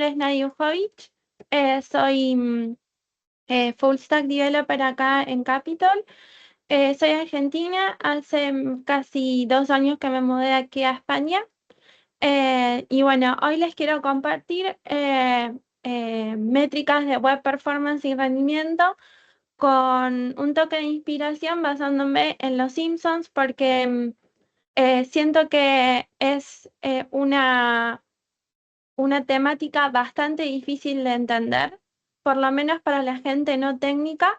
Es Nadia Ujovich, soy Full Stack Developer acá en Capitol. Soy argentina, hace casi 2 años que me mudé aquí a España. Y bueno, hoy les quiero compartir métricas de web performance y rendimiento con un toque de inspiración basándome en Los Simpsons porque siento que es una temática bastante difícil de entender, por lo menos para la gente no técnica,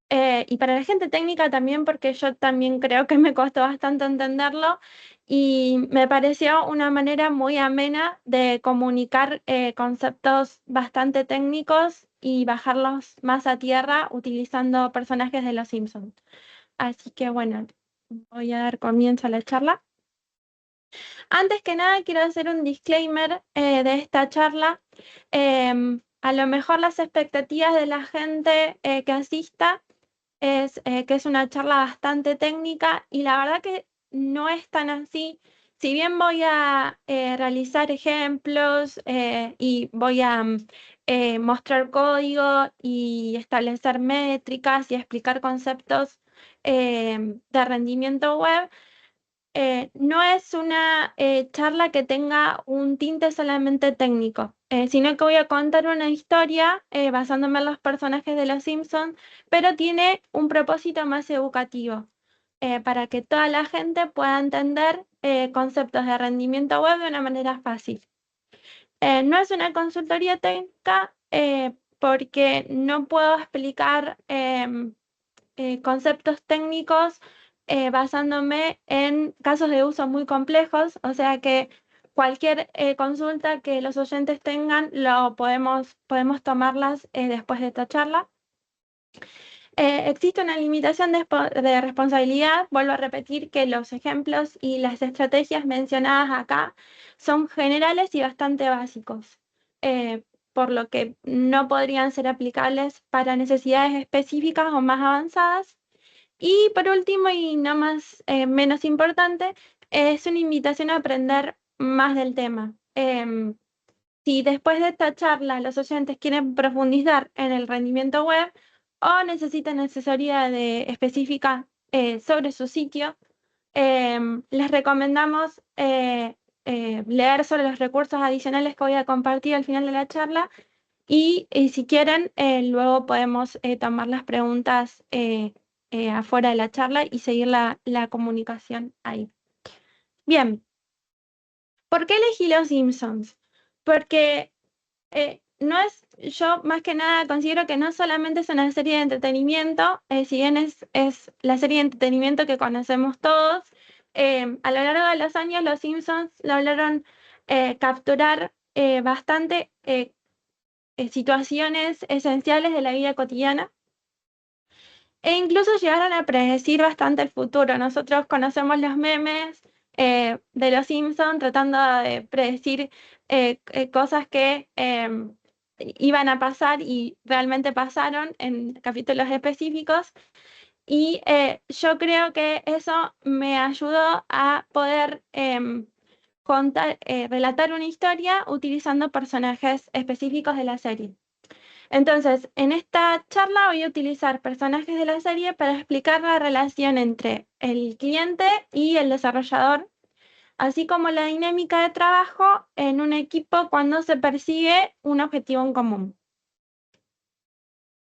y para la gente técnica también, porque yo también creo que me costó bastante entenderlo y me pareció una manera muy amena de comunicar conceptos bastante técnicos y bajarlos más a tierra utilizando personajes de Los Simpsons. Así que bueno, voy a dar comienzo a la charla. Antes que nada, quiero hacer un disclaimer de esta charla. A lo mejor las expectativas de la gente que asista es que es una charla bastante técnica y la verdad que no es tan así. Si bien voy a realizar ejemplos y voy a mostrar código y establecer métricas y explicar conceptos de rendimiento web, no es una charla que tenga un tinte solamente técnico, sino que voy a contar una historia basándome en los personajes de Los Simpsons, pero tiene un propósito más educativo, para que toda la gente pueda entender conceptos de rendimiento web de una manera fácil. No es una consultoría técnica porque no puedo explicar conceptos técnicos basándome en casos de uso muy complejos, o sea que cualquier consulta que los oyentes tengan, podemos tomarlas después de esta charla. Existe una limitación de responsabilidad. Vuelvo a repetir que los ejemplos y las estrategias mencionadas acá son generales y bastante básicos, por lo que no podrían ser aplicables para necesidades específicas o más avanzadas. Y por último, y no más menos importante, es una invitación a aprender más del tema. Si después de esta charla los oyentes quieren profundizar en el rendimiento web o necesitan asesoría específica sobre su sitio, les recomendamos leer sobre los recursos adicionales que voy a compartir al final de la charla y si quieren, luego podemos tomar las preguntas afuera de la charla y seguir la comunicación ahí. Bien, ¿por qué elegí Los Simpsons? Porque yo más que nada considero que no solamente es una serie de entretenimiento, si bien es la serie de entretenimiento que conocemos todos, a lo largo de los años Los Simpsons lograron capturar bastante situaciones esenciales de la vida cotidiana e incluso llegaron a predecir bastante el futuro. Nosotros conocemos los memes de Los Simpsons tratando de predecir cosas que iban a pasar y realmente pasaron en capítulos específicos. Y yo creo que eso me ayudó a poder relatar una historia utilizando personajes específicos de la serie. Entonces, en esta charla voy a utilizar personajes de la serie para explicar la relación entre el cliente y el desarrollador, así como la dinámica de trabajo en un equipo cuando se persigue un objetivo en común.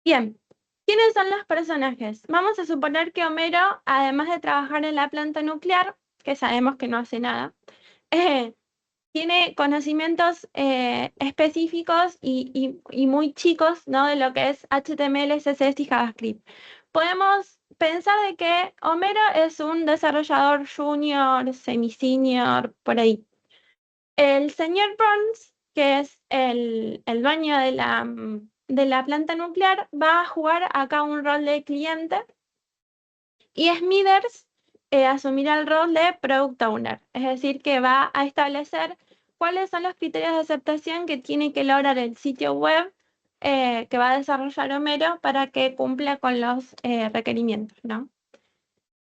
Bien, ¿quiénes son los personajes? Vamos a suponer que Homero, además de trabajar en la planta nuclear, que sabemos que no hace nada, tiene conocimientos específicos y muy chicos, ¿no? De lo que es HTML, CSS y JavaScript. Podemos pensar de que Homero es un desarrollador junior, semi-senior, por ahí. El señor Burns, que es el dueño de la planta nuclear, va a jugar acá un rol de cliente y Smithers asumirá el rol de Product Owner, es decir, que va a establecer cuáles son los criterios de aceptación que tiene que lograr el sitio web que va a desarrollar Homero para que cumpla con los requerimientos, ¿no?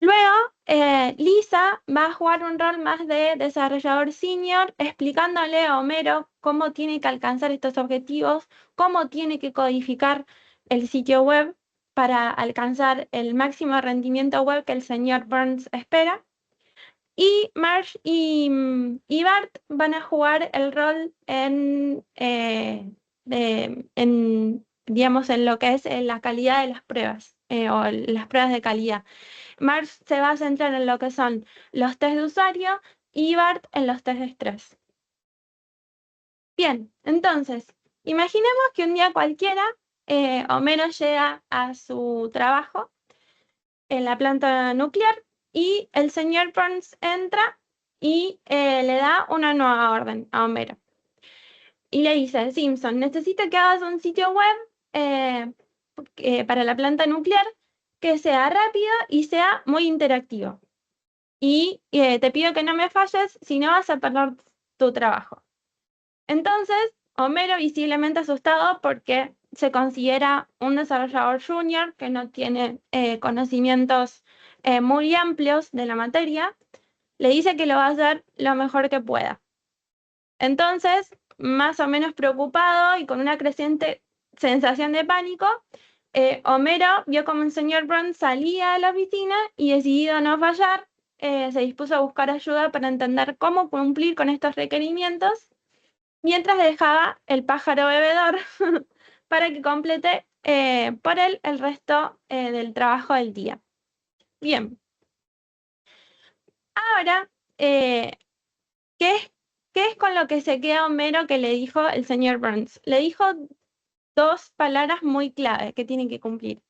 Luego, Lisa va a jugar un rol más de desarrollador senior, explicándole a Homero cómo tiene que alcanzar estos objetivos, cómo tiene que codificar el sitio web para alcanzar el máximo rendimiento web que el señor Burns espera. Y Marge y Bart van a jugar el rol digamos, en lo que es la calidad de las pruebas o las pruebas de calidad. Marge se va a centrar en lo que son los test de usuario y Bart en los test de estrés. Bien, entonces, imaginemos que un día cualquiera Homero llega a su trabajo en la planta nuclear y el señor Burns entra y le da una nueva orden a Homero. Y le dice, Simpson, necesito que hagas un sitio web para la planta nuclear que sea rápido y sea muy interactivo. Y te pido que no me falles, si no vas a perder tu trabajo. Entonces, Homero, visiblemente asustado porque se considera un desarrollador junior que no tiene conocimientos muy amplios de la materia, le dice que lo va a hacer lo mejor que pueda. Entonces, más o menos preocupado y con una creciente sensación de pánico, Homero vio como el señor Burns salía de la oficina y, decidido a no fallar, se dispuso a buscar ayuda para entender cómo cumplir con estos requerimientos, mientras dejaba el pájaro bebedor para que complete por él el resto del trabajo del día. Bien, ahora, ¿qué es con lo que se queda Homero que le dijo el señor Burns? Le dijo dos palabras muy clave que tiene que cumplir.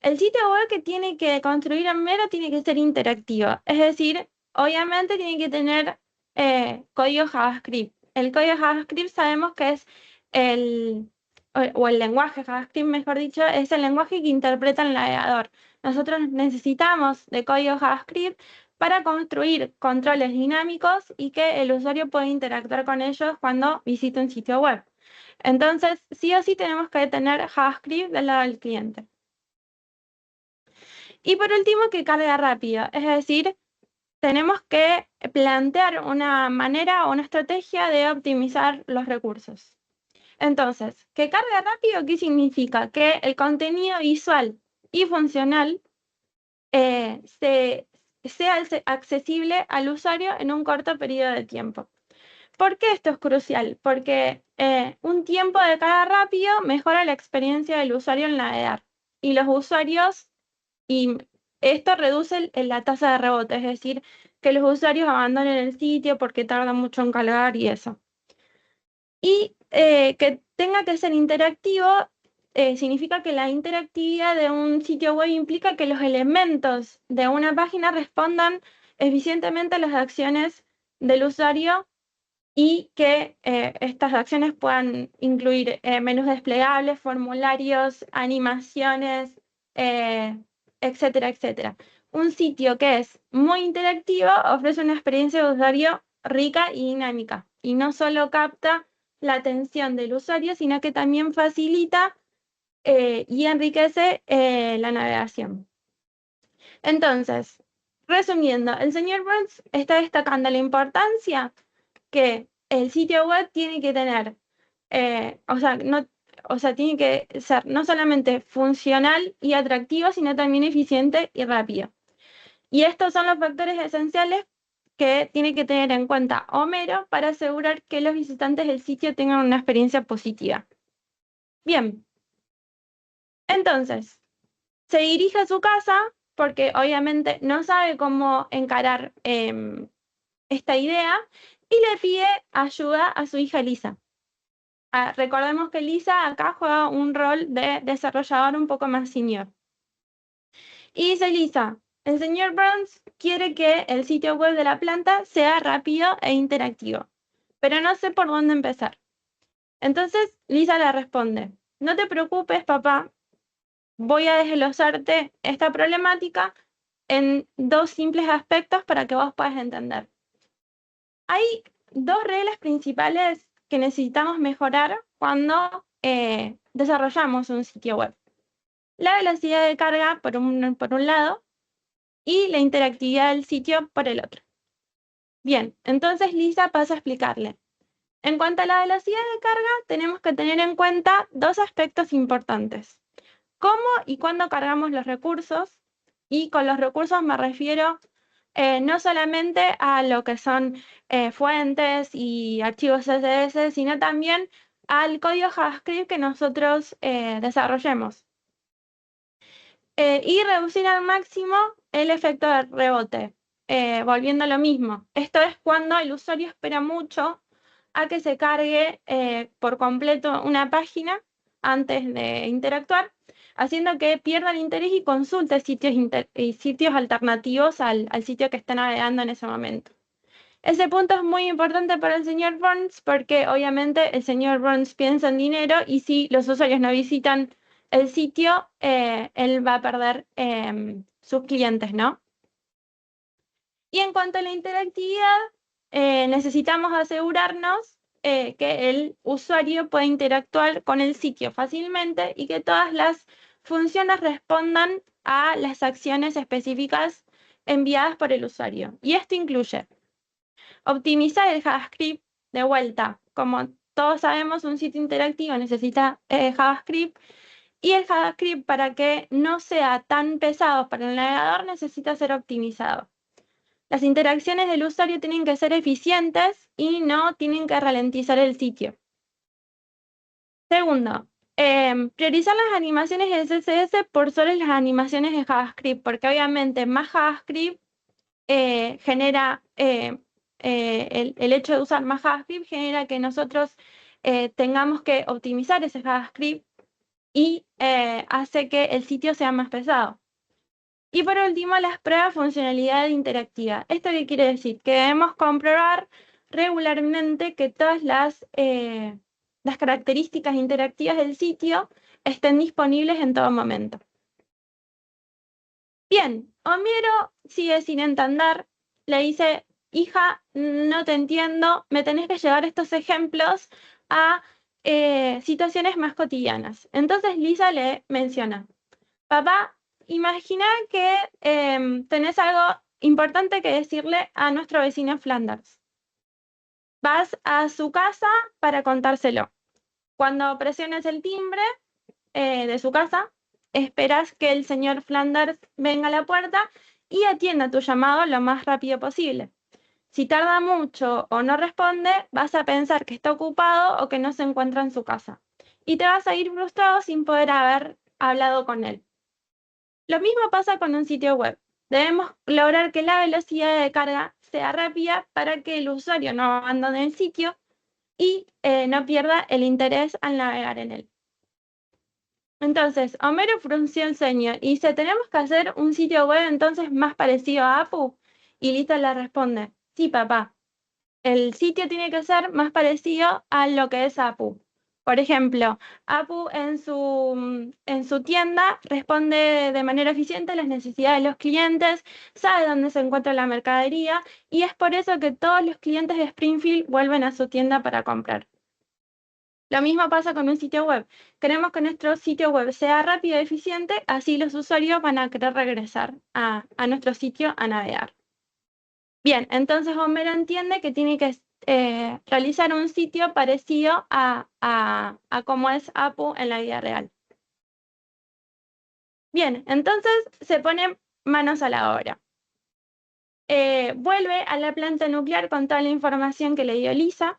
El sitio web que tiene que construir Homero tiene que ser interactivo, es decir, obviamente tiene que tener código JavaScript. El código JavaScript sabemos que es o el lenguaje JavaScript, mejor dicho, es el lenguaje que interpreta el navegador. Nosotros necesitamos de código JavaScript para construir controles dinámicos y que el usuario pueda interactuar con ellos cuando visite un sitio web. Entonces, sí o sí tenemos que tener JavaScript del lado del cliente. Y por último, que carga rápido, es decir, tenemos que plantear una manera o una estrategia de optimizar los recursos. Entonces, que cargue rápido, ¿qué significa? Que el contenido visual y funcional sea accesible al usuario en un corto periodo de tiempo. ¿Por qué esto es crucial? Porque un tiempo de carga rápido mejora la experiencia del usuario en navegar. Y los usuarios, y esto reduce la tasa de rebote, es decir, que los usuarios abandonen el sitio porque tarda mucho en cargar y eso. Y que tenga que ser interactivo significa que la interactividad de un sitio web implica que los elementos de una página respondan eficientemente a las acciones del usuario y que estas acciones puedan incluir menús desplegables, formularios, animaciones, etcétera, etcétera. Un sitio que es muy interactivo ofrece una experiencia de usuario rica y dinámica, y no solo capta la atención del usuario, sino que también facilita y enriquece la navegación. Entonces, resumiendo, el señor Burns está destacando la importancia que el sitio web tiene que tener, tiene que ser no solamente funcional y atractivo, sino también eficiente y rápido. Y estos son los factores esenciales que tiene que tener en cuenta Homero para asegurar que los visitantes del sitio tengan una experiencia positiva. Bien, entonces, se dirige a su casa porque obviamente no sabe cómo encarar esta idea y le pide ayuda a su hija Lisa. Recordemos que Lisa acá juega un rol de desarrollador un poco más senior. Y dice Lisa, el señor Burns quiere que el sitio web de la planta sea rápido e interactivo, pero no sé por dónde empezar. Entonces Lisa le responde, no te preocupes, papá, voy a desglosarte esta problemática en dos simples aspectos para que vos puedas entender. Hay dos reglas principales que necesitamos mejorar cuando desarrollamos un sitio web. La velocidad de carga, por un lado, y la interactividad del sitio por el otro. Bien, entonces Lisa pasa a explicarle. En cuanto a la velocidad de carga, tenemos que tener en cuenta dos aspectos importantes. Cómo y cuándo cargamos los recursos, y con los recursos me refiero no solamente a lo que son fuentes y archivos CSS, sino también al código JavaScript que nosotros desarrollemos. Y reducir al máximo el efecto de rebote, volviendo a lo mismo. Esto es cuando el usuario espera mucho a que se cargue por completo una página antes de interactuar, haciendo que pierda el interés y consulte sitios alternativos al sitio que está navegando en ese momento. Ese punto es muy importante para el señor Burns porque obviamente el señor Burns piensa en dinero y si los usuarios no visitan el sitio, él va a perder sus clientes, ¿no? Y en cuanto a la interactividad, necesitamos asegurarnos que el usuario pueda interactuar con el sitio fácilmente y que todas las funciones respondan a las acciones específicas enviadas por el usuario. Y esto incluye optimizar el JavaScript de vuelta. Como todos sabemos, un sitio interactivo necesita JavaScript y el JavaScript, para que no sea tan pesado para el navegador, necesita ser optimizado. Las interacciones del usuario tienen que ser eficientes y no tienen que ralentizar el sitio. Segundo, priorizar las animaciones de CSS por sobre las animaciones de JavaScript, porque obviamente más JavaScript genera, el hecho de usar más JavaScript genera que nosotros tengamos que optimizar ese JavaScript y hace que el sitio sea más pesado. Y por último, las pruebas de funcionalidad interactiva. ¿Esto qué quiere decir? Que debemos comprobar regularmente que todas las características interactivas del sitio estén disponibles en todo momento. Bien, Homero sigue sin entender, le dice, hija, no te entiendo, me tenés que llevar estos ejemplos a situaciones más cotidianas. Entonces Lisa le menciona, papá, imagina que tenés algo importante que decirle a nuestro vecino Flanders. Vas a su casa para contárselo. Cuando presiones el timbre de su casa, esperas que el señor Flanders venga a la puerta y atienda tu llamado lo más rápido posible. Si tarda mucho o no responde, vas a pensar que está ocupado o que no se encuentra en su casa. Y te vas a ir frustrado sin poder haber hablado con él. Lo mismo pasa con un sitio web. Debemos lograr que la velocidad de carga sea rápida para que el usuario no abandone el sitio y no pierda el interés al navegar en él. Entonces, Homero frunció el ceño y dice, ¿tenemos que hacer un sitio web entonces más parecido a Apu? Y Lisa le responde, sí, papá, el sitio tiene que ser más parecido a lo que es Apu. Por ejemplo, Apu en su tienda responde de manera eficiente a las necesidades de los clientes, sabe dónde se encuentra la mercadería y es por eso que todos los clientes de Springfield vuelven a su tienda para comprar. Lo mismo pasa con un sitio web. Queremos que nuestro sitio web sea rápido y eficiente, así los usuarios van a querer regresar a nuestro sitio a navegar. Bien, entonces Homero entiende que tiene que realizar un sitio parecido a cómo es Apu en la vida real. Bien, entonces se pone manos a la obra. Vuelve a la planta nuclear con toda la información que le dio Lisa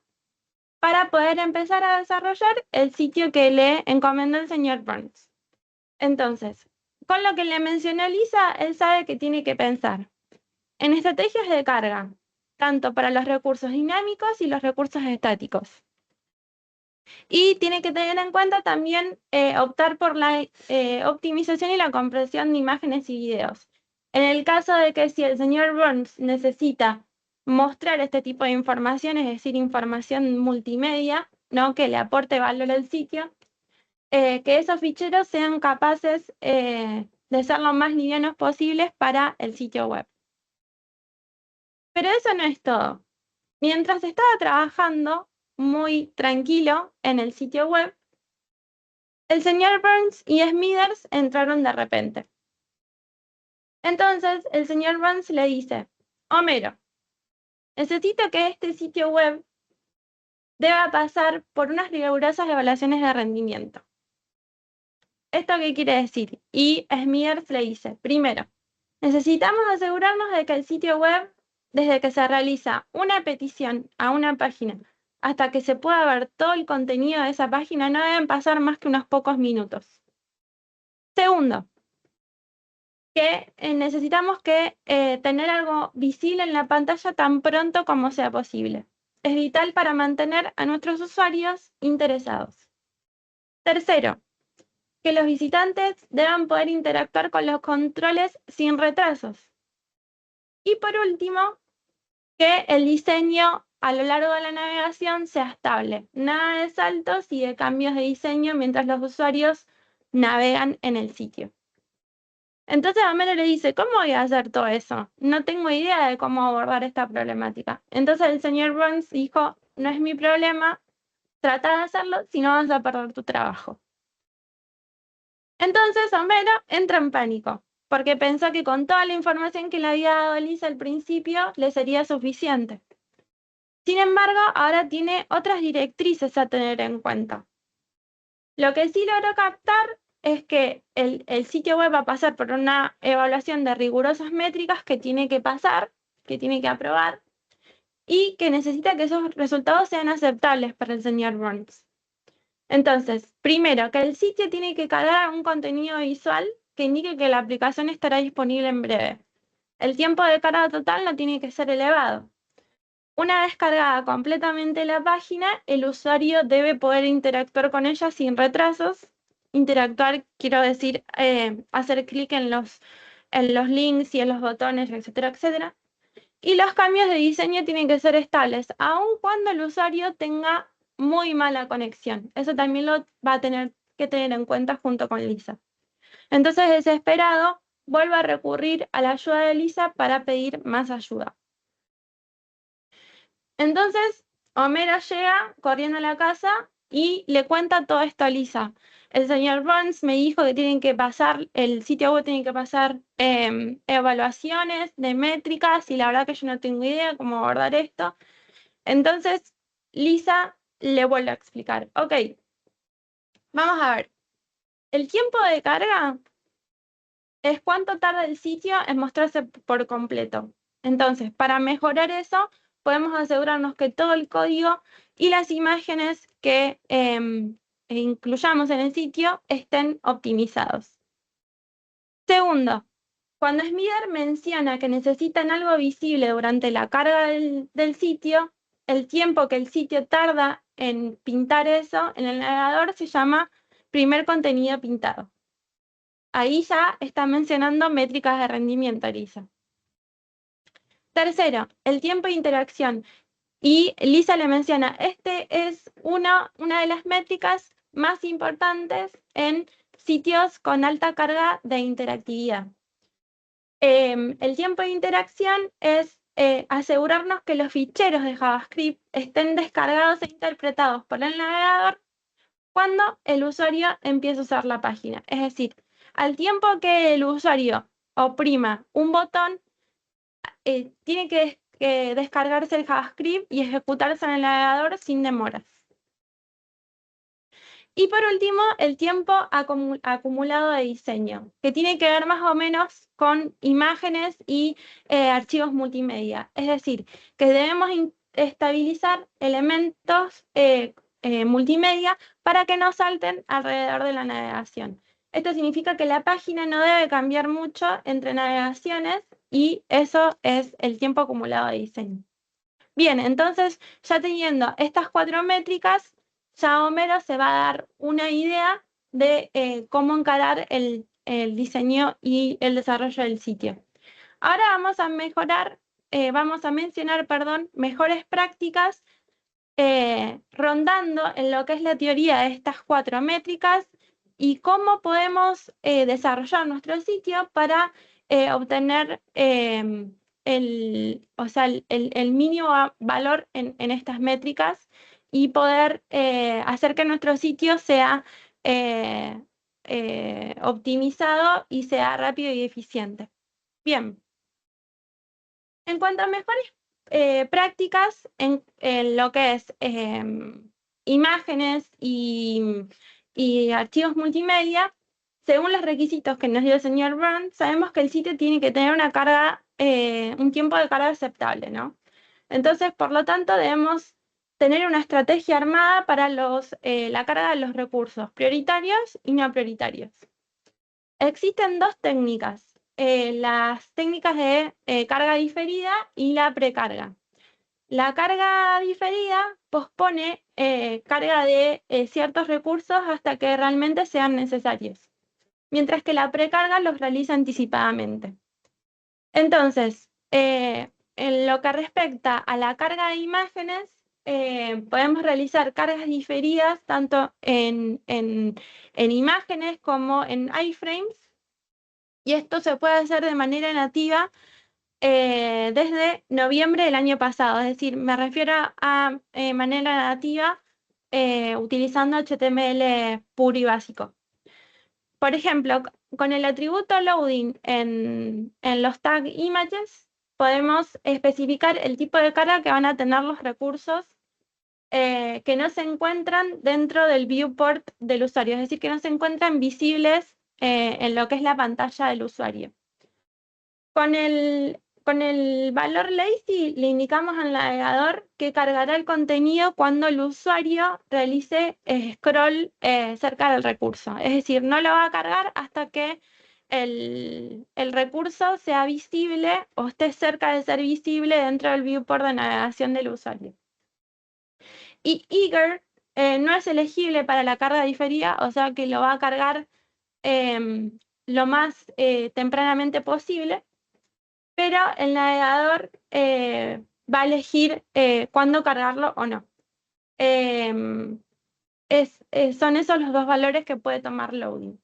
para poder empezar a desarrollar el sitio que le encomendó el señor Burns. Entonces, con lo que le mencionó Lisa, él sabe que tiene que pensar en estrategias de carga, tanto para los recursos dinámicos y los recursos estáticos. Y tiene que tener en cuenta también optar por la optimización y la compresión de imágenes y videos. En el caso de que si el señor Burns necesita mostrar este tipo de información, es decir, información multimedia, ¿no? Que le aporte valor al sitio, que esos ficheros sean capaces de ser lo más livianos posibles para el sitio web. Pero eso no es todo. Mientras estaba trabajando muy tranquilo en el sitio web, el señor Burns y Smithers entraron de repente. Entonces, el señor Burns le dice, Homero, necesito que este sitio web deba pasar por unas rigurosas evaluaciones de rendimiento. ¿Esto qué quiere decir? Y Smithers le dice, primero, necesitamos asegurarnos de que el sitio web, desde que se realiza una petición a una página hasta que se pueda ver todo el contenido de esa página, no deben pasar más que unos pocos minutos. Segundo, que necesitamos que tener algo visible en la pantalla tan pronto como sea posible. Es vital para mantener a nuestros usuarios interesados. Tercero, que los visitantes deban poder interactuar con los controles sin retrasos. Y por último, que el diseño a lo largo de la navegación sea estable. Nada de saltos y de cambios de diseño mientras los usuarios navegan en el sitio. Entonces Homero le dice, ¿cómo voy a hacer todo eso? No tengo idea de cómo abordar esta problemática. Entonces el señor Burns dijo, no es mi problema, trata de hacerlo, si no vas a perder tu trabajo. Entonces Homero entra en pánico, porque pensó que con toda la información que le había dado Lisa al principio, le sería suficiente. Sin embargo, ahora tiene otras directrices a tener en cuenta. Lo que sí logró captar es que el sitio web va a pasar por una evaluación de rigurosas métricas que tiene que pasar, que tiene que aprobar, y que necesita que esos resultados sean aceptables para el señor Burns. Entonces, primero, que el sitio tiene que cargar un contenido visual que indique que la aplicación estará disponible en breve. El tiempo de carga total no tiene que ser elevado. Una vez cargada completamente la página, el usuario debe poder interactuar con ella sin retrasos. Interactuar, quiero decir, hacer clic en los links y en los botones, etcétera, etcétera. Y los cambios de diseño tienen que ser estables, aun cuando el usuario tenga muy mala conexión. Eso también lo va a tener que tener en cuenta junto con Lisa. Entonces, desesperado, vuelve a recurrir a la ayuda de Lisa para pedir más ayuda. Entonces, Homero llega corriendo a la casa y le cuenta todo esto a Lisa. El señor Burns me dijo que tienen que pasar, el sitio web tiene que pasar evaluaciones de métricas y la verdad que yo no tengo idea cómo abordar esto. Entonces, Lisa le vuelve a explicar, ok, vamos a ver, el tiempo de carga es cuánto tarda el sitio en mostrarse por completo. Entonces, para mejorar eso, podemos asegurarnos que todo el código y las imágenes que incluyamos en el sitio estén optimizados. Segundo, cuando Smither menciona que necesitan algo visible durante la carga del sitio, el tiempo que el sitio tarda en pintar eso en el navegador se llama primer contenido pintado. Ahí ya está mencionando métricas de rendimiento, Lisa. Tercero, el tiempo de interacción. Y Lisa le menciona, este es una de las métricas más importantes en sitios con alta carga de interactividad. El tiempo de interacción es asegurarnos que los ficheros de JavaScript estén descargados e interpretados por el navegador cuando el usuario empieza a usar la página. Es decir, al tiempo que el usuario oprima un botón, tiene que descargarse el JavaScript y ejecutarse en el navegador sin demoras. Y por último, el tiempo acumulado de diseño, que tiene que ver más o menos con imágenes y archivos multimedia. Es decir, que debemos estabilizar elementos multimedia para que no salten alrededor de la navegación. Esto significa que la página no debe cambiar mucho entre navegaciones y eso es el tiempo acumulado de diseño. Bien, entonces ya teniendo estas 4 métricas, ya Homero se va a dar una idea de cómo encarar el diseño y el desarrollo del sitio. Ahora vamos a mencionar, mejores prácticas rondando en lo que es la teoría de estas 4 métricas y cómo podemos desarrollar nuestro sitio para obtener el mínimo valor en estas métricas y poder hacer que nuestro sitio sea optimizado y sea rápido y eficiente. Bien. En cuanto a mejores prácticas en lo que es imágenes y archivos multimedia, según los requisitos que nos dio el señor Burns, sabemos que el sitio tiene que tener una carga, un tiempo de carga aceptable, ¿no? Entonces, por lo tanto, debemos tener una estrategia armada para la carga de los recursos prioritarios y no prioritarios. Existen dos técnicas, las técnicas de carga diferida y la precarga. La carga diferida pospone carga de ciertos recursos hasta que realmente sean necesarios, mientras que la precarga los realiza anticipadamente. Entonces, en lo que respecta a la carga de imágenes, podemos realizar cargas diferidas tanto en imágenes como en iframes, y esto se puede hacer de manera nativa desde noviembre del año pasado, es decir, me refiero a manera nativa utilizando HTML puro y básico. Por ejemplo, con el atributo loading en los tag images, podemos especificar el tipo de carga que van a tener los recursos que no se encuentran dentro del viewport del usuario, es decir, que no se encuentran visibles en lo que es la pantalla del usuario. Con el valor lazy le indicamos al navegador que cargará el contenido cuando el usuario realice scroll cerca del recurso. Es decir, no lo va a cargar hasta que el recurso sea visible o esté cerca de ser visible dentro del viewport de navegación del usuario. Y eager no es elegible para la carga diferida, o sea que lo va a cargar lo más tempranamente posible, pero el navegador va a elegir cuándo cargarlo o no. Son esos los dos valores que puede tomar loading.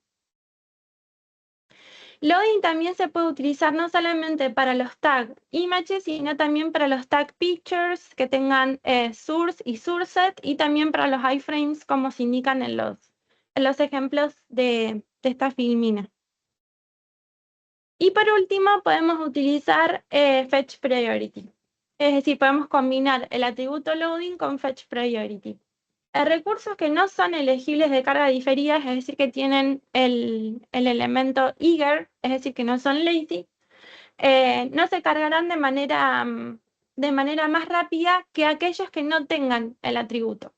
Loading también se puede utilizar no solamente para los tag images, sino también para los tag pictures que tengan source y sourceset, y también para los iframes, como se indican en los ejemplos de esta filmina. Y por último, podemos utilizar fetch priority. Es decir, podemos combinar el atributo loading con fetch priority. Recursos que no son elegibles de carga diferida, es decir, que tienen el elemento eager, es decir, que no son lazy, no se cargarán de manera más rápida que aquellos que no tengan el atributo.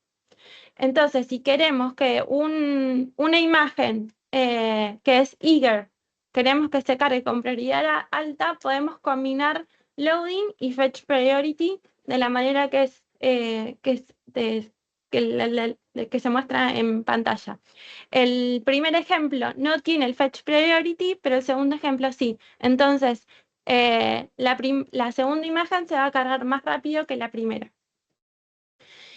Entonces, si queremos que una imagen que es eager, queremos que se cargue con prioridad alta, podemos combinar loading y fetch priority de la manera que se muestra en pantalla. El primer ejemplo no tiene el fetch priority, pero el segundo ejemplo sí. Entonces, la segunda imagen se va a cargar más rápido que la primera.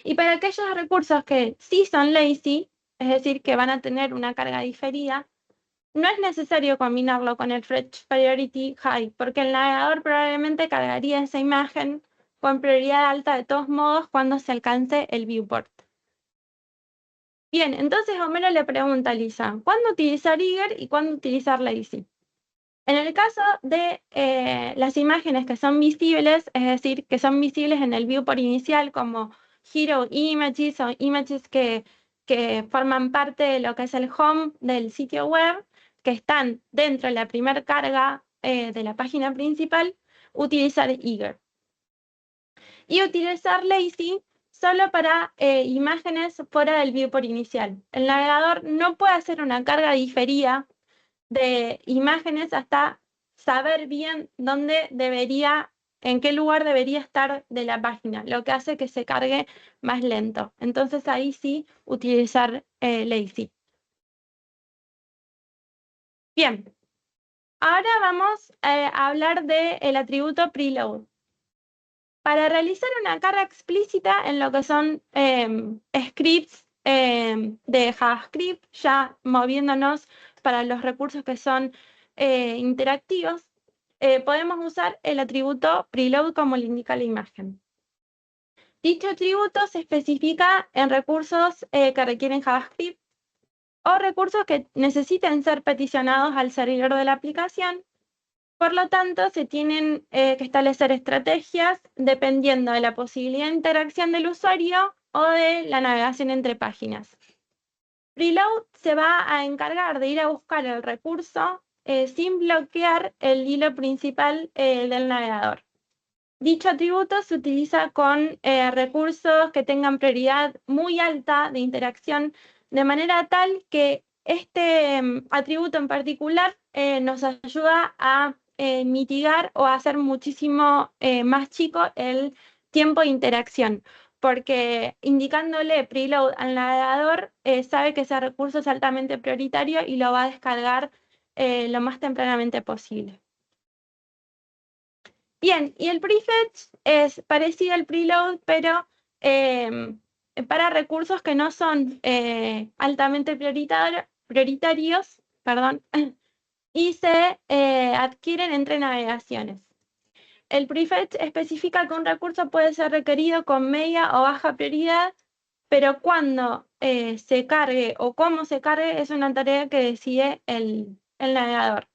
Y para aquellos recursos que sí son lazy, es decir, que van a tener una carga diferida, no es necesario combinarlo con el fetch priority high, porque el navegador probablemente cargaría esa imagen con prioridad alta de todos modos cuando se alcance el viewport. Bien, entonces Homero le pregunta a Lisa, ¿cuándo utilizar eager y cuándo utilizar lazy? En el caso de las imágenes que son visibles, es decir, que son visibles en el viewport inicial como hero images o images que forman parte de lo que es el home del sitio web, que están dentro de la primera carga de la página principal, utilizar eager. Y utilizar lazy solo para imágenes fuera del viewport inicial. El navegador no puede hacer una carga diferida de imágenes hasta saber bien en qué lugar debería estar de la página, lo que hace que se cargue más lento. Entonces ahí sí utilizar lazy. Bien, ahora vamos a hablar del atributo preload. Para realizar una carga explícita en lo que son scripts de JavaScript, ya moviéndonos para los recursos que son interactivos, podemos usar el atributo preload como le indica la imagen. Dicho atributo se especifica en recursos que requieren JavaScript o recursos que necesiten ser peticionados al servidor de la aplicación, Por lo tanto, se tienen que establecer estrategias dependiendo de la posibilidad de interacción del usuario o de la navegación entre páginas. Preload se va a encargar de ir a buscar el recurso sin bloquear el hilo principal del navegador. Dicho atributo se utiliza con recursos que tengan prioridad muy alta de interacción, de manera tal que este atributo en particular nos ayuda a mitigar o a hacer muchísimo más chico el tiempo de interacción, porque indicándole preload al navegador, sabe que ese recurso es altamente prioritario y lo va a descargar lo más tempranamente posible. Bien, y el prefetch es parecido al preload, pero para recursos que no son altamente prioritarios, perdón, y se adquieren entre navegaciones. El prefetch especifica que un recurso puede ser requerido con media o baja prioridad, pero cuando se cargue o cómo se cargue es una tarea que decide el navegador.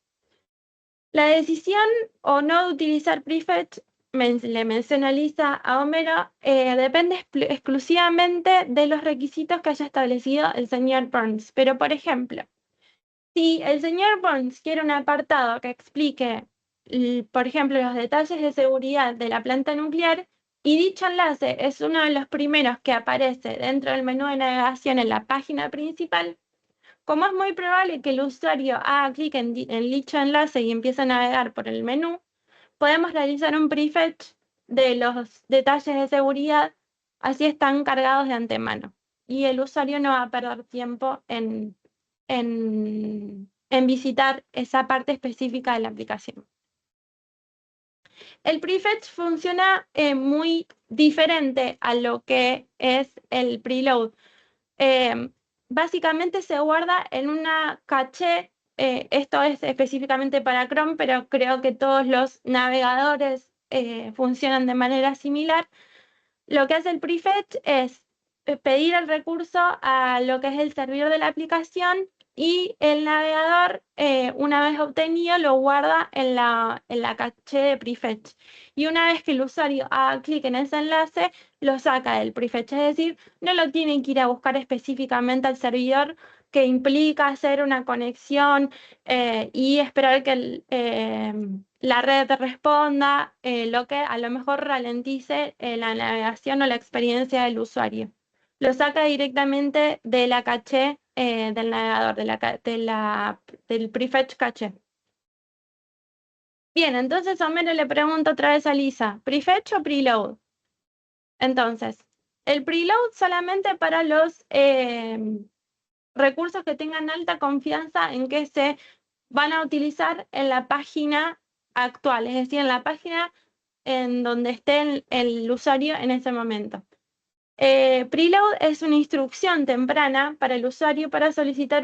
La decisión o no de utilizar prefetch, le menciona Lisa a Homero, depende exclusivamente de los requisitos que haya establecido el señor Burns. Pero, por ejemplo, si el señor Burns quiere un apartado que explique, por ejemplo, los detalles de seguridad de la planta nuclear, y dicho enlace es uno de los primeros que aparece dentro del menú de navegación en la página principal, como es muy probable que el usuario haga clic en dicho enlace y empiece a navegar por el menú, podemos realizar un prefetch de los detalles de seguridad, así están cargados de antemano. Y el usuario no va a perder tiempo en visitar esa parte específica de la aplicación. El prefetch funciona muy diferente a lo que es el preload. Básicamente se guarda en una caché, esto es específicamente para Chrome, pero creo que todos los navegadores funcionan de manera similar. Lo que hace el prefetch es pedir el recurso a lo que es el servidor de la aplicación y el navegador, una vez obtenido, lo guarda en la caché de prefetch. Y una vez que el usuario haga clic en ese enlace, lo saca del prefetch, es decir, no lo tienen que ir a buscar específicamente al servidor, que implica hacer una conexión y esperar que la red responda, lo que a lo mejor ralentice la navegación o la experiencia del usuario. Lo saca directamente de la caché del navegador, del prefetch caché. Bien, entonces Homero le pregunto otra vez a Lisa, ¿prefetch o preload? Entonces, el preload solamente para los recursos que tengan alta confianza en que se van a utilizar en la página actual, es decir, en la página en donde esté el usuario en ese momento. Preload es una instrucción temprana para el usuario para solicitar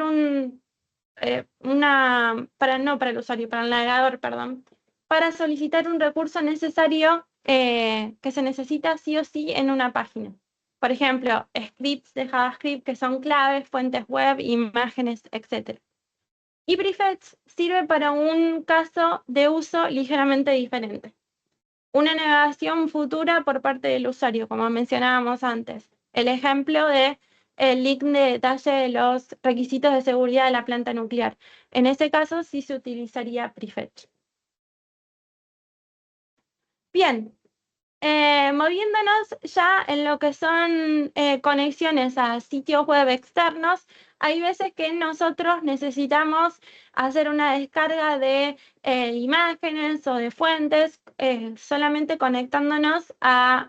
para el navegador, perdón, para solicitar un recurso necesario que se necesita sí o sí en una página. Por ejemplo, scripts de JavaScript que son claves, fuentes web, imágenes, etc. Y prefetch sirve para un caso de uso ligeramente diferente. Una navegación futura por parte del usuario, como mencionábamos antes. El ejemplo de el link de detalle de los requisitos de seguridad de la planta nuclear. En ese caso sí se utilizaría prefetch. Bien, moviéndonos ya en lo que son conexiones a sitios web externos, hay veces que nosotros necesitamos hacer una descarga de imágenes o de fuentes solamente conectándonos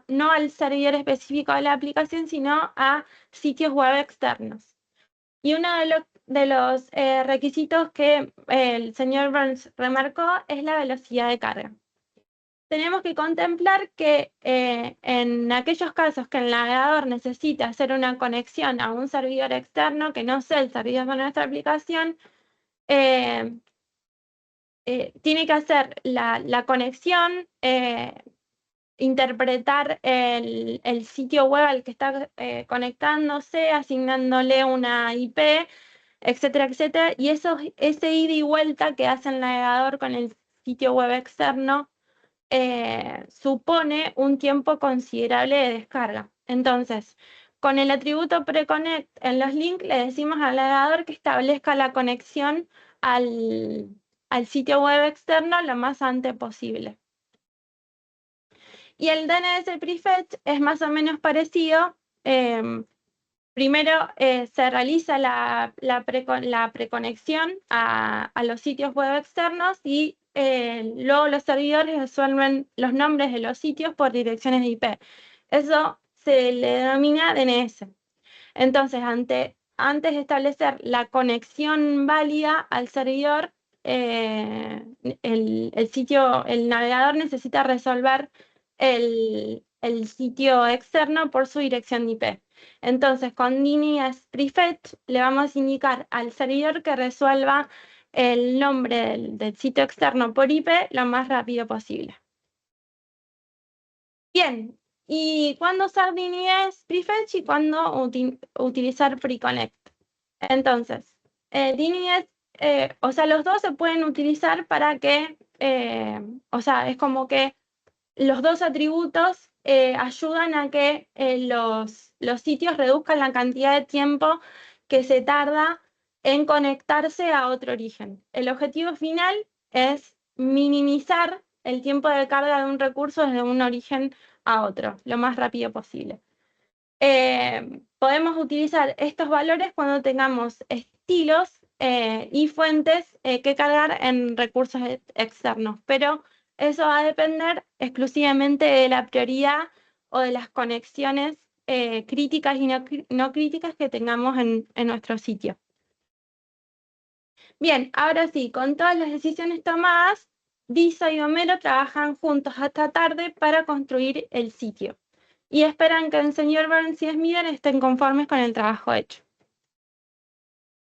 no al servidor específico de la aplicación, sino a sitios web externos. Y uno de los requisitos que el señor Burns remarcó es la velocidad de carga. Tenemos que contemplar que en aquellos casos que el navegador necesita hacer una conexión a un servidor externo, que no sea el servidor de nuestra aplicación, tiene que hacer la conexión, interpretar el sitio web al que está conectándose, asignándole una IP, etcétera, etcétera, y ese ida y vuelta que hace el navegador con sitio web externo supone un tiempo considerable de descarga. Entonces, con el atributo preconnect en los links le decimos al navegador que establezca la conexión al sitio web externo lo más antes posible. Y el DNS prefetch es más o menos parecido. Primero se realiza la preconexión a los sitios web externos y luego los servidores resuelven los nombres de los sitios por direcciones de IP. Eso se le denomina DNS. Entonces, antes de establecer la conexión válida al servidor, el navegador necesita resolver el sitio externo por su dirección de IP. Entonces, con DNS prefetch le vamos a indicar al servidor que resuelva el nombre del sitio externo por IP lo más rápido posible. Bien, ¿y cuándo usar DNS prefetch y cuándo utilizar preconnect? Entonces, DNS, o sea, los dos se pueden utilizar para que, o sea, es como que los dos atributos ayudan a que los sitios reduzcan la cantidad de tiempo que se tarda en conectarse a otro origen. El objetivo final es minimizar el tiempo de carga de un recurso desde un origen a otro, lo más rápido posible. Podemos utilizar estos valores cuando tengamos estilos y fuentes que cargar en recursos externos, pero eso va a depender exclusivamente de la prioridad o de las conexiones críticas y no críticas que tengamos en nuestro sitio. Bien, ahora sí, con todas las decisiones tomadas, Disa y Homero trabajan juntos hasta tarde para construir el sitio y esperan que el señor Burns y Smith estén conformes con el trabajo hecho.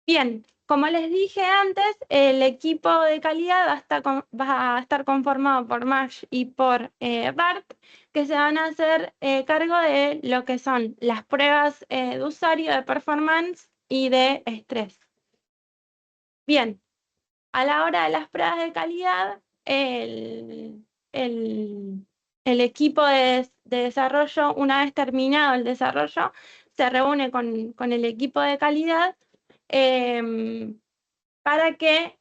Bien, como les dije antes, el equipo de calidad va a estar conformado por Marsh y por Bart, que se van a hacer cargo de lo que son las pruebas de usuario, de performance y de estrés. Bien, a la hora de las pruebas de calidad, el equipo de desarrollo, una vez terminado el desarrollo, se reúne con el equipo de calidad para que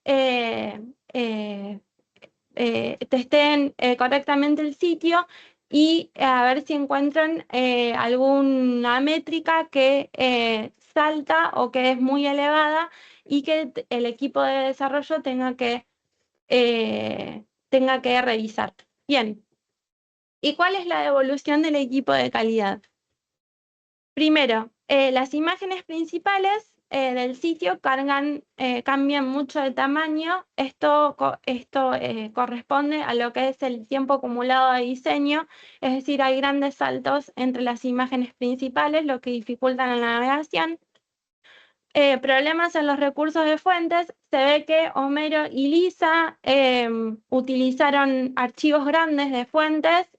testeen correctamente el sitio y a ver si encuentran alguna métrica que salta o que es muy elevada y que el equipo de desarrollo tenga que revisar. Bien, ¿y cuál es la devolución del equipo de calidad? Primero, las imágenes principales del sitio cambian mucho de tamaño. Esto corresponde a lo que es el tiempo acumulado de diseño, es decir, hay grandes saltos entre las imágenes principales, lo que dificulta la navegación. Problemas en los recursos de fuentes, se ve que Homero y Lisa utilizaron archivos grandes de fuentes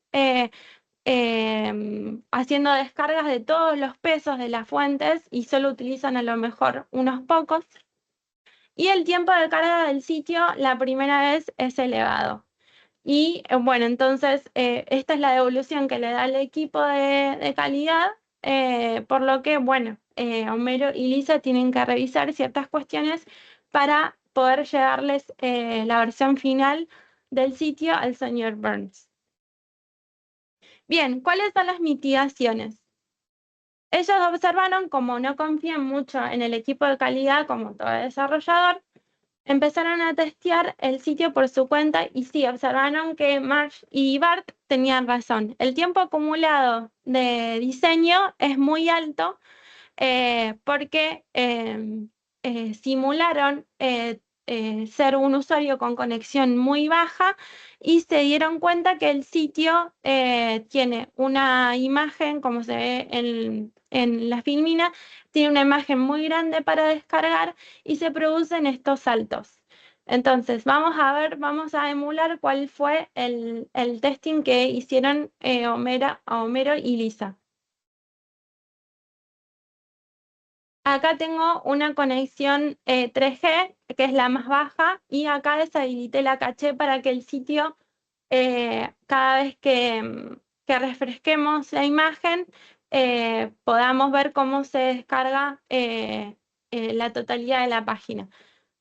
haciendo descargas de todos los pesos de las fuentes y solo utilizan a lo mejor unos pocos. Y el tiempo de carga del sitio la primera vez es elevado. Y bueno, entonces esta es la devolución que le da el equipo de calidad, por lo que, bueno, Homero y Lisa tienen que revisar ciertas cuestiones para poder llevarles la versión final del sitio al señor Burns. Bien, ¿cuáles son las mitigaciones? Ellos observaron, como no confían mucho en el equipo de calidad como todo desarrollador, empezaron a testear el sitio por su cuenta y sí, observaron que Marsh y Bart tenían razón. El tiempo acumulado de diseño es muy alto porque simularon ser un usuario con conexión muy baja y se dieron cuenta que el sitio tiene una imagen, como se ve en la filmina, tiene una imagen muy grande para descargar y se producen estos saltos. Entonces, vamos a emular cuál fue el testing que hicieron Homero y Lisa. Acá tengo una conexión 3G, que es la más baja, y acá deshabilité la caché para que el sitio, cada vez que refresquemos la imagen, podamos ver cómo se descarga la totalidad de la página.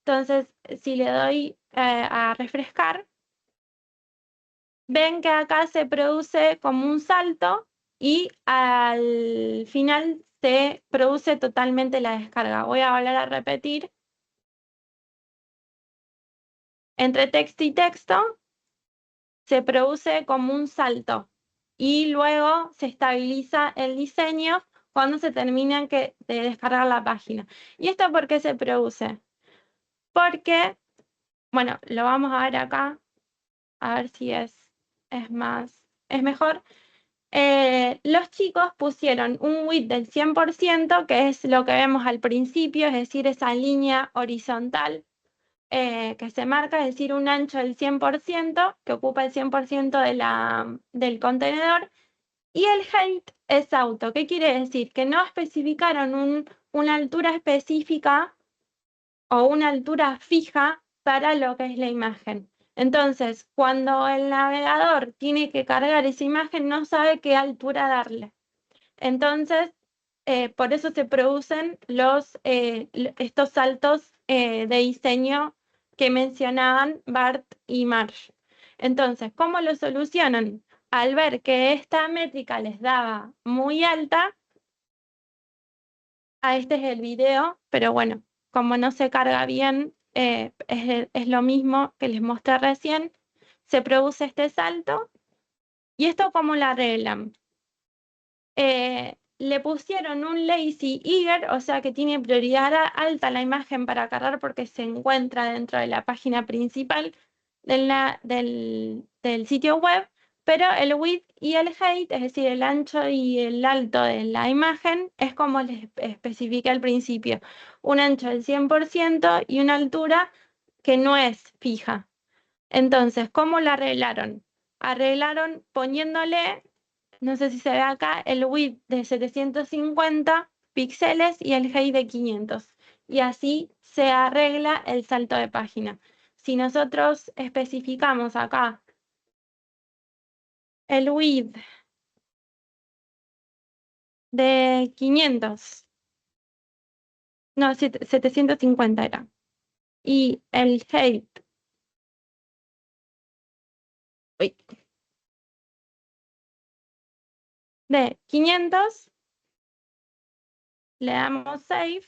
Entonces, si le doy a refrescar, ven que acá se produce como un salto y al final se produce totalmente la descarga. Voy a volver a repetir. Entre texto y texto se produce como un salto y luego se estabiliza el diseño cuando se termina de descargar la página. ¿Y esto por qué se produce? Porque, bueno, lo vamos a ver acá, a ver si es mejor. Los chicos pusieron un width del 100%, que es lo que vemos al principio, es decir, esa línea horizontal que se marca, es decir, un ancho del 100%, que ocupa el 100% del contenedor, y el height es auto. ¿Qué quiere decir? Que no especificaron una altura específica o una altura fija para lo que es la imagen. Entonces, cuando el navegador tiene que cargar esa imagen, no sabe qué altura darle. Entonces, por eso se producen estos saltos de diseño que mencionaban Bart y Marsh. Entonces, ¿cómo lo solucionan? Al ver que esta métrica les daba muy alta, este es el video, pero bueno, como no se carga bien, es lo mismo que les mostré recién, se produce este salto. ¿Y esto cómo lo arreglan? Le pusieron un lazy eager, o sea que tiene prioridad alta la imagen para cargar porque se encuentra dentro de la página principal del sitio web, pero el width y el height, es decir, el ancho y el alto de la imagen, es como les especifiqué al principio, un ancho del 100% y una altura que no es fija. Entonces, ¿cómo lo arreglaron? Arreglaron poniéndole, no sé si se ve acá, el width de 750 píxeles y el height de 500. Y así se arregla el salto de página. Si nosotros especificamos acá el width de 500, no, 750 era, y el height, uy, de 500, le damos save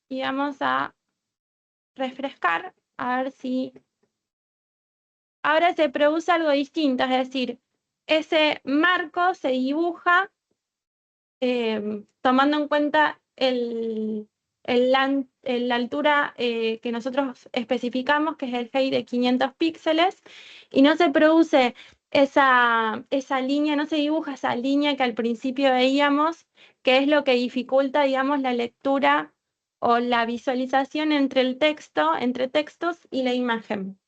y vamos a refrescar a ver si ahora se produce algo distinto, es decir, ese marco se dibuja tomando en cuenta la altura que nosotros especificamos, que es el height de 500 píxeles, y no se produce esa línea, no se dibuja esa línea que al principio veíamos, que es lo que dificulta, digamos, la lectura o la visualización entre el texto, entre textos y la imagen.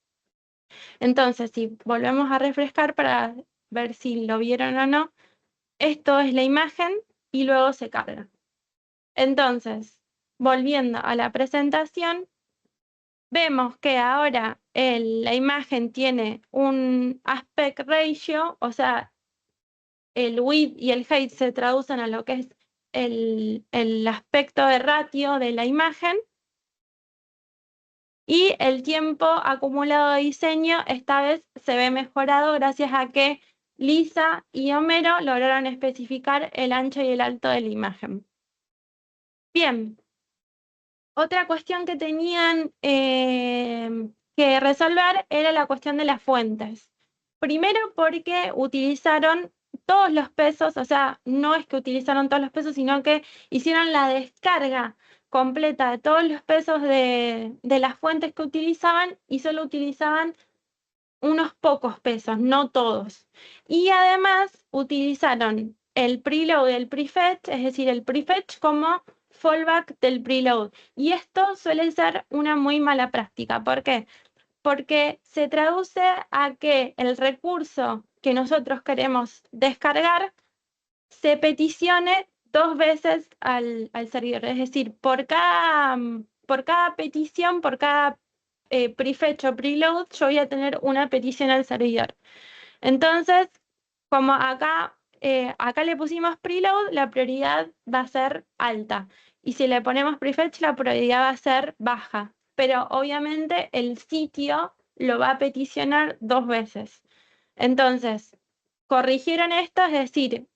Entonces, si volvemos a refrescar para ver si lo vieron o no, esto es la imagen y luego se carga. Entonces, volviendo a la presentación, vemos que ahora la imagen tiene un aspect ratio, o sea, el width y el height se traducen a lo que es el aspecto de ratio de la imagen. Y el tiempo acumulado de diseño esta vez se ve mejorado gracias a que Lisa y Homero lograron especificar el ancho y el alto de la imagen. Bien, otra cuestión que tenían que resolver era la cuestión de las fuentes. Primero porque utilizaron todos los pesos, o sea, no es que utilizaron todos los pesos, sino que hicieron la descarga completa de todos los pesos de las fuentes que utilizaban y solo utilizaban unos pocos pesos, no todos. Y además utilizaron el preload y el prefetch, es decir, el prefetch como fallback del preload. Y esto suele ser una muy mala práctica. ¿Por qué? Porque se traduce a que el recurso que nosotros queremos descargar se peticione 2 veces al servidor. Es decir, por cada petición, por cada prefetch o preload, yo voy a tener una petición al servidor. Entonces, como acá le pusimos preload, la prioridad va a ser alta. Y si le ponemos prefetch, la prioridad va a ser baja. Pero obviamente el sitio lo va a peticionar 2 veces. Entonces, corrigieron esto, es decir,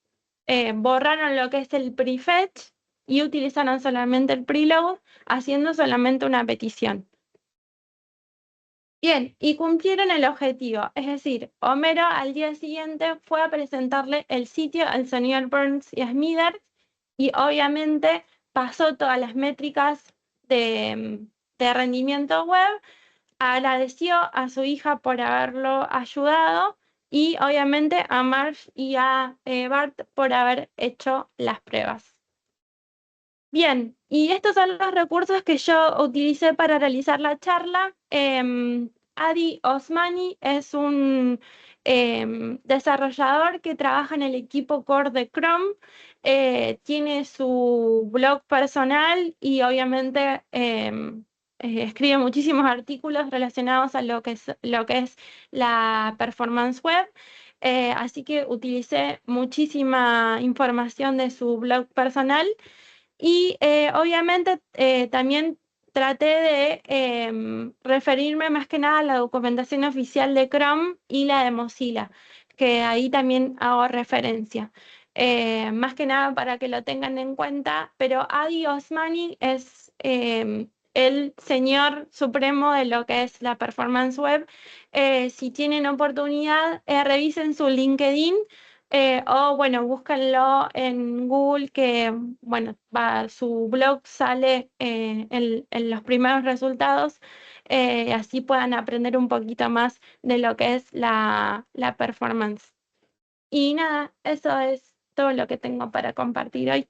borraron lo que es el prefetch y utilizaron solamente el preload, haciendo solamente una petición. Bien, y cumplieron el objetivo, es decir, Homero al día siguiente fue a presentarle el sitio al señor Burns y a Smithers y obviamente pasó todas las métricas de rendimiento web, agradeció a su hija por haberlo ayudado y obviamente a Marge y a Bart por haber hecho las pruebas. Bien, y estos son los recursos que yo utilicé para realizar la charla. Adi Osmani es un desarrollador que trabaja en el equipo core de Chrome. Tiene su blog personal y obviamente escribe muchísimos artículos relacionados a lo que es la performance web. Así que utilicé muchísima información de su blog personal. Y obviamente también traté de referirme más que nada a la documentación oficial de Chrome y la de Mozilla, que ahí también hago referencia. Más que nada para que lo tengan en cuenta, pero Adi Osmani es el señor supremo de lo que es la performance web. Si tienen oportunidad, revisen su LinkedIn. O bueno, búsquenlo en Google, que bueno, su blog sale en los primeros resultados, así puedan aprender un poquito más de lo que es la performance. Y nada, eso es todo lo que tengo para compartir hoy.